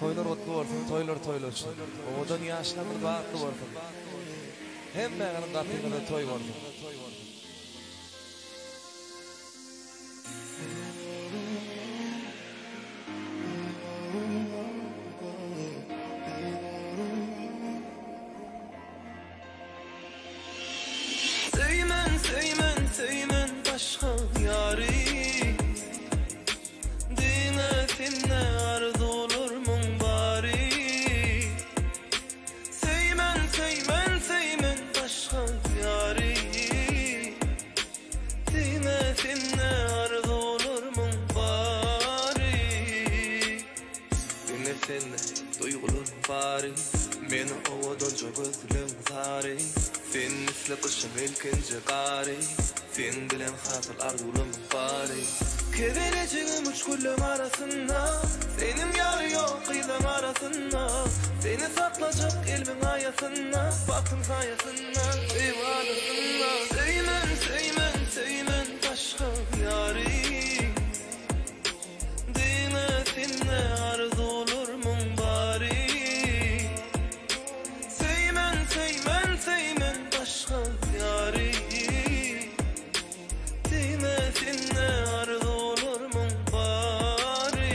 Toylar otlu bolsun, toylar toylaşsın. Odan ýaşlanır bagtly bolsun. Hemmeňiniň gapyňyza toy bolsun. Söymen başka yari Dine finne arzu olur mun bari Söymen başka yari Dine finne arzu olur mun bari Dine finne duygular bari Meni ovadan gözlerim zari Sen misli kışın ilkinci qari Sen bilen hasıl arzulum bari Keveleceğim üç kullum arasında Senim yarı yok kıydım arasında Seni saklacak ilmin ayasında Baktım sayasında eyvalısında Söymen başka yari Dine sinne arzu olur mun bari Söymen başka yari Dinle arzu olur mun bari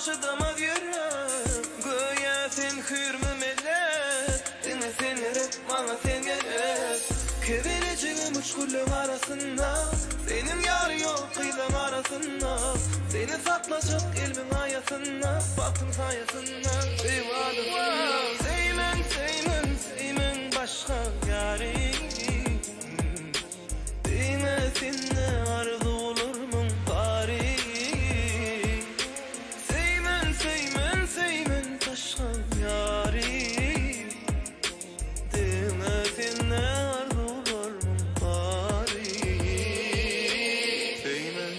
Çıdama yürü Göğe sen hürmü melek Dine sen gerek bana sen gerek Keveleceğim üç kullum arasında Senin yar yok kıylım arasında Seni saklacak ilmin ayasında Baktım sayasında eyvallah Söymen başka yari Dine sinne arzu olur mun bari Söymen başka yari Dinle arzu olur mun bari Söymen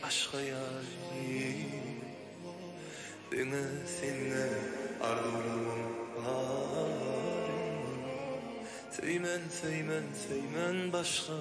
başka yari Dinle arzu olur mun bari Söymen başka